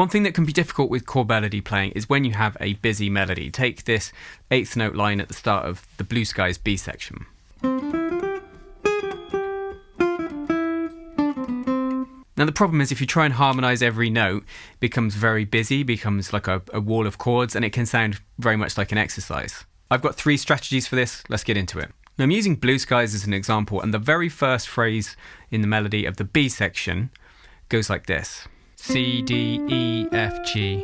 One thing that can be difficult with chord melody playing is when you have a busy melody. Take this 8th note line at the start of the Blue Skies B section. Now the problem is if you try and harmonise every note, it becomes very busy, becomes like a wall of chords, and it can sound very much like an exercise. I've got 3 strategies for this, let's get into it. Now I'm using Blue Skies as an example, and the very first phrase in the melody of the B section goes like this. C, D, E, F, G.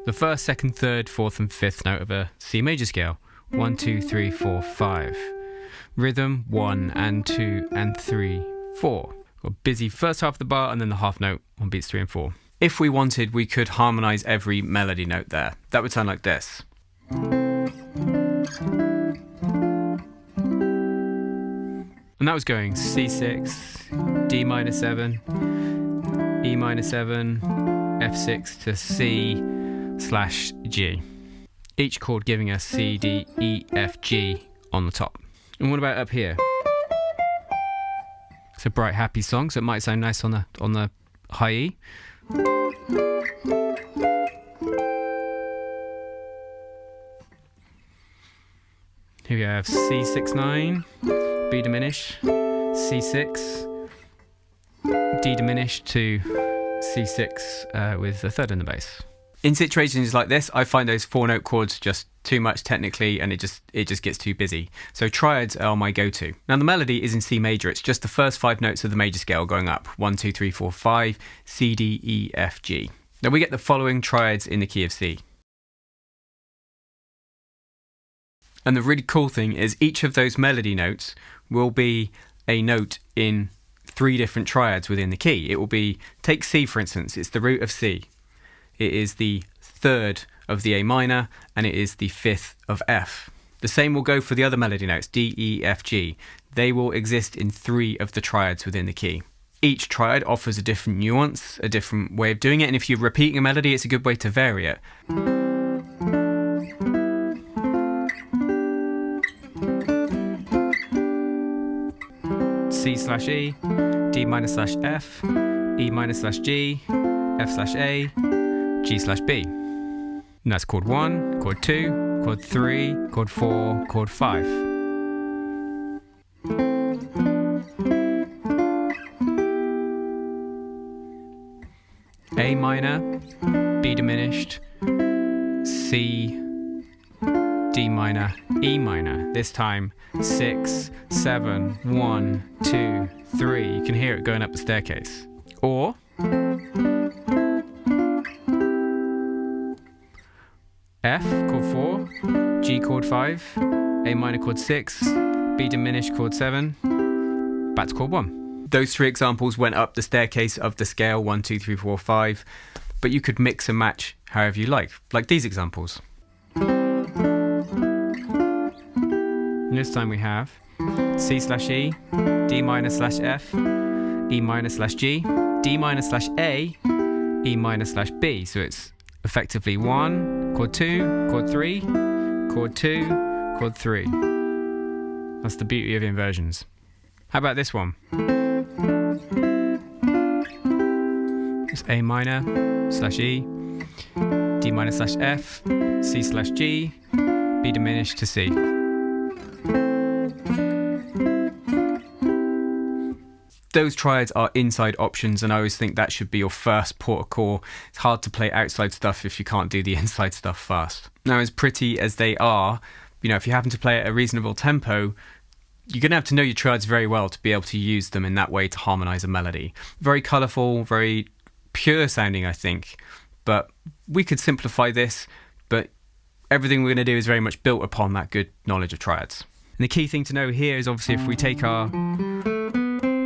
The first, second, third, fourth and fifth note of a C major scale. 1, 2, 3, 4, 5. Rhythm 1 and 2 and 3, 4. Got busy first half of the bar and then the half note on beats 3 and 4. If we wanted, we could harmonise every melody note there. That would sound like this. And that was going C6, D minor 7, E minor 7, F6 to C/G. Each chord giving us C, D, E, F, G on the top. And what about up here? It's a bright, happy song, so it might sound nice on the high E. Here we have C6/9, B diminished, C6, D diminished to C6 with the third in the bass. In situations like this, I find those 4-note chords just too much technically, and it just gets too busy. So triads are my go-to. Now the melody is in C major. It's just the first 5 notes of the major scale going up. 1, 2, 3, 4, 5, C, D, E, F, G. Now we get the following triads in the key of C. And the really cool thing is each of those melody notes will be a note in 3 different triads within the key. It will be, take C for instance, it's the root of C. It is the 3rd of the A minor, and it is the 5th of F. The same will go for the other melody notes, D, E, F, G. They will exist in 3 of the triads within the key. Each triad offers a different nuance, a different way of doing it, and if you're repeating a melody, it's a good way to vary it. C/E, D minor/F, E minor/G, F/A, G/B. And that's chord 1, chord 2, chord 3, chord 4, chord 5. A minor, B diminished, C, D minor, E minor. This time 6, 7, 1, 2, 3. You can hear it going up the staircase. Or F chord 4, G chord 5, A minor chord 6, B diminished chord 7, back to chord 1. Those 3 examples went up the staircase of the scale 1, 2, 3, 4, 5, but you could mix and match however you like these examples. And this time we have C/E, D minor/F, E minor/G, D minor/A, E minor/B. So it's effectively 1, chord 2, chord 3, chord 2, chord 3. That's the beauty of inversions. How about this one? It's A minor/E, D minor/F, C/G, B diminished to C. Those triads are inside options, and I always think that should be your first port of call. It's hard to play outside stuff if you can't do the inside stuff fast. Now, as pretty as they are, if you happen to play at a reasonable tempo, you're going to have to know your triads very well to be able to use them in that way to harmonise a melody. Very colourful, very pure sounding, I think. But we could simplify this, but everything we're going to do is very much built upon that good knowledge of triads. And the key thing to know here is obviously if we take our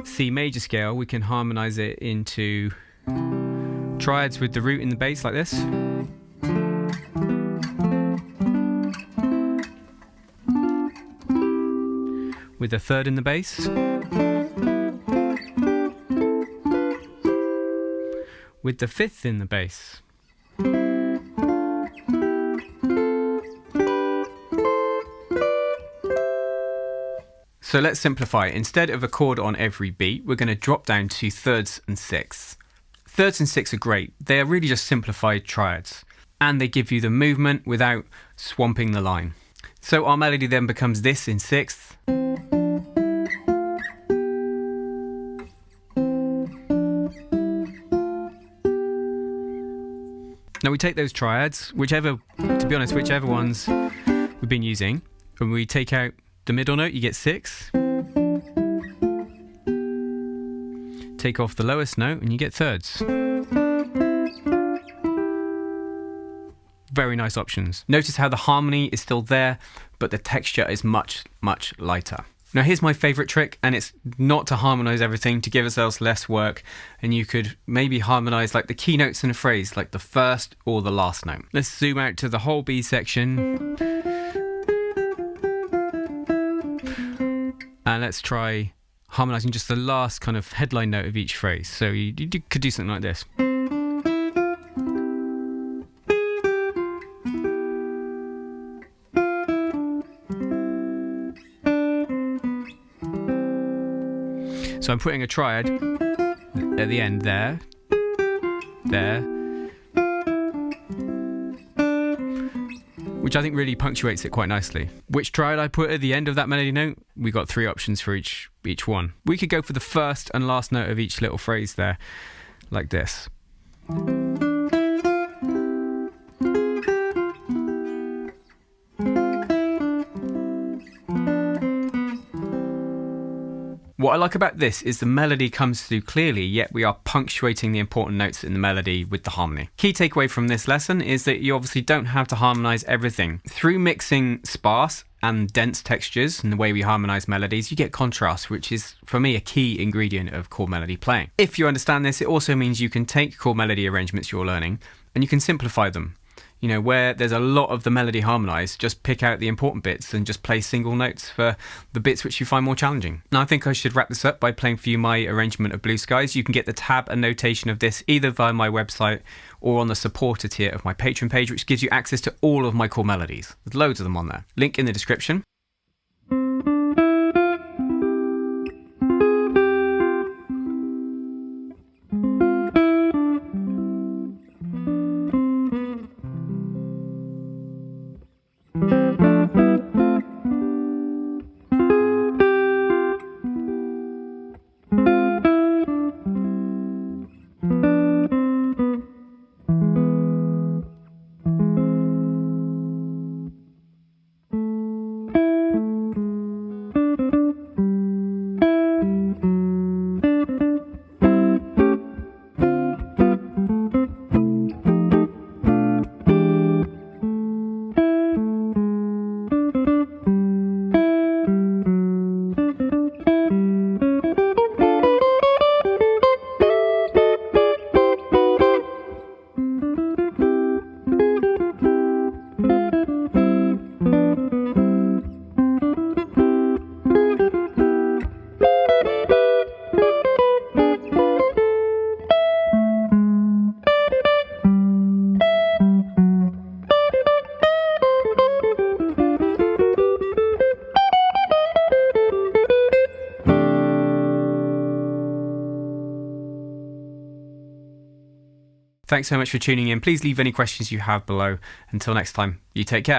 C major scale, we can harmonise it into triads with the root in the bass like this. With the 3rd in the bass. With the 5th in the bass. So let's simplify. Instead of a chord on every beat, we're going to drop down to 3rds and 6ths. Thirds and sixths are great. They are really just simplified triads, and they give you the movement without swamping the line. So our melody then becomes this in sixth. Now we take those triads, whichever ones we've been using, and we take out the middle note, you get sixths. Take off the lowest note and you get thirds. Very nice options. Notice how the harmony is still there, but the texture is much, much lighter. Now here's my favourite trick, and it's not to harmonise everything, to give ourselves less work, and you could maybe harmonise like the key notes in a phrase, like the first or the last note. Let's zoom out to the whole B section. And let's try harmonising just the last kind of headline note of each phrase. So you could do something like this. So I'm putting a triad at the end there, which I think really punctuates it quite nicely. Which triad I put at the end of that melody note? We got 3 options for each one. We could go for the first and last note of each little phrase there, like this. What I like about this is the melody comes through clearly, yet we are punctuating the important notes in the melody with the harmony. Key takeaway from this lesson is that you obviously don't have to harmonise everything. Through mixing sparse and dense textures and the way we harmonise melodies, you get contrast, which is, for me, a key ingredient of chord melody playing. If you understand this, it also means you can take chord melody arrangements you're learning and you can simplify them. You know, where there's a lot of the melody harmonised, just pick out the important bits and just play single notes for the bits which you find more challenging. Now I think I should wrap this up by playing for you my arrangement of Blue Skies. You can get the tab and notation of this either via my website or on the supporter tier of my Patreon page, which gives you access to all of my chord melodies. There's loads of them on there. Link in the description. Thanks so much for tuning in. Please leave any questions you have below. Until next time, you take care.